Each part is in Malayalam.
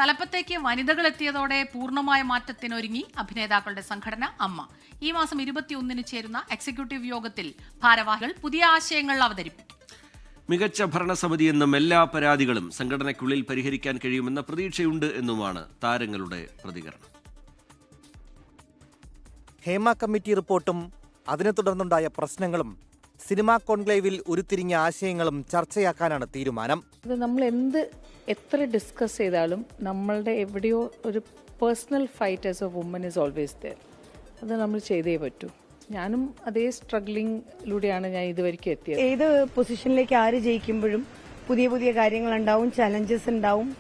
തലപ്പത്തേക്ക് വനിതകൾ എത്തിയതോടെ പൂർണ്ണമായ മാറ്റത്തിനൊരുങ്ങി അഭിനേതാക്കളുടെ സംഘടന അമ്മ. ഈ മാസം 21-ന് ചേരുന്ന എക്സിക്യൂട്ടീവ് യോഗത്തിൽ ഭാരവാഹികൾ പുതിയ ആശയങ്ങൾ അവതരിപ്പിക്കും. മികച്ച ഭരണസമിതി എന്നും എല്ലാ പരാതികളും സംഘടനയ്ക്കുള്ളിൽ പരിഹരിക്കാൻ കഴിയുമെന്ന പ്രതീക്ഷയുണ്ട് എന്നുമാണ് താരങ്ങളുടെ പ്രതികരണം. ഹേമ കമ്മിറ്റി റിപ്പോർട്ടും അതിനെ തുടർന്നുണ്ടായ പ്രശ്നങ്ങളും സിനിമാ കോൺക്ലേവിൽ ഉരുത്തിരിഞ്ഞ ആശയങ്ങളും ചർച്ചയാക്കാനാണ് തീരുമാനം. നമ്മൾ എത്ര ഡിസ്കസ് ചെയ്താലും നമ്മളുടെ എവിടെയോ ഒരു personal fight as a woman is always there. അത് നമ്മൾ ചെയ്തേ പറ്റൂ. ഞാനും അതേ സ്ട്രഗ്ലിങ്ങിലൂടെയാണ് ഞാൻ ഇതുവരെയ്ക്കും എത്തിയത്. ഏത് പൊസിഷനിലേക്ക് ആര് ജയിക്കുമ്പോഴും പുതിയ പുതിയ കാര്യങ്ങളുണ്ടാവും, ചലഞ്ചസ് ഉണ്ടാവും,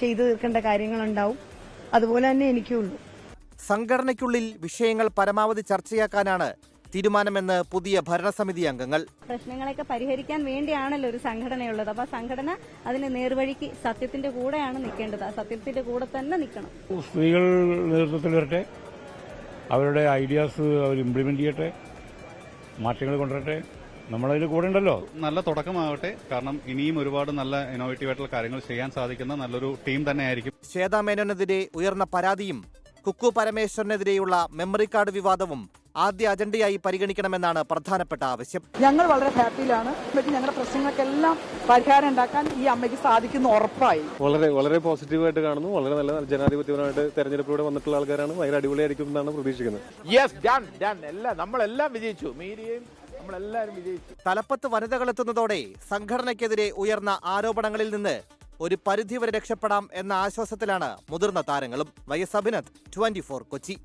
ചെയ്തു തീർക്കേണ്ട കാര്യങ്ങളുണ്ടാവും. അതുപോലെ തന്നെ എനിക്കുള്ളൂ. സംഘടനയ്ക്കുള്ളിൽ വിഷയങ്ങൾ പരമാവധി ചർച്ചയാക്കാനാണ് തീരുമാനമെന്ന് പുതിയ ഭരണസമിതി അംഗങ്ങൾ. പ്രശ്നങ്ങളൊക്കെ പരിഹരിക്കാൻ വേണ്ടിയാണല്ലോ ഒരു സംഘടനയുള്ളത്. അപ്പൊ സംഘടന അതിന് നേർവഴിക്ക് സത്യത്തിന്റെ കൂടെയാണ് നിൽക്കേണ്ടത്. ആ സത്യത്തിന്റെ കൂടെ തന്നെ നിൽക്കണം. സ്ത്രീകൾ നേതൃത്വത്തിൽ വരട്ടെ, അവരുടെ ഐഡിയാസ് അവർ ഇംപ്ലിമെന്റ് ചെയ്യട്ടെ, മാറ്റങ്ങൾ കൊണ്ടുവരട്ടെ. നമ്മളതിന് കൂടെ ഉണ്ടല്ലോ. നല്ല തുടക്കമാവട്ടെ. കാരണം ഇനിയും ഒരുപാട് നല്ല ഇന്നോവേറ്റീവ് ആയിട്ടുള്ള കാര്യങ്ങൾ ചെയ്യാൻ സാധിക്കുന്ന നല്ലൊരു ടീം തന്നെയായിരിക്കും. ശ്വേതാ മേനോനെതിരെ ഉയർന്ന പരാതിയും കുക്കു പരമേശ്വരനെതിരെയുള്ള മെമ്മറി കാർഡ് വിവാദവും ആദ്യ അജണ്ടയായി പരിഗണിക്കണമെന്നാണ് പ്രധാനപ്പെട്ട ആവശ്യം. ഞങ്ങൾ വളരെ ഹാപ്പിയിലാണ്. ഞങ്ങളുടെ പ്രശ്നങ്ങൾക്കെല്ലാം പരിഹാരം ഉണ്ടാക്കാൻ ഈ അമ്മയ്ക്ക് സാധിക്കുന്ന ഉറപ്പായി. വളരെ പോസിറ്റീവായിട്ട് കാണുന്നു. വളരെ നല്ല ജനാധിപത്യപരമായിട്ട് തെരഞ്ഞെടുപ്പിലൂടെ വന്നിട്ടുള്ള ആൾക്കാരാണ്. ഭയങ്കര അടിപൊളിയായിരിക്കും എന്നാണ് പ്രതീക്ഷിക്കുന്നത്. നമ്മളെല്ലാം വിജയിച്ചു. മീഡിയയും നമ്മളെല്ലാവരും വിജയിച്ചു. തലപ്പത്ത് വനിതകളെത്തുന്നതോടെ സംഘടനയ്ക്കെതിരെ ഉയർന്ന ആരോപണങ്ങളിൽ നിന്ന് ഒരു പരിധിവരെ രക്ഷപ്പെടാം എന്ന ആശ്വാസത്തിലാണ് മുതിർന്ന താരങ്ങളും. Y S Abhinand, 24 Kochi.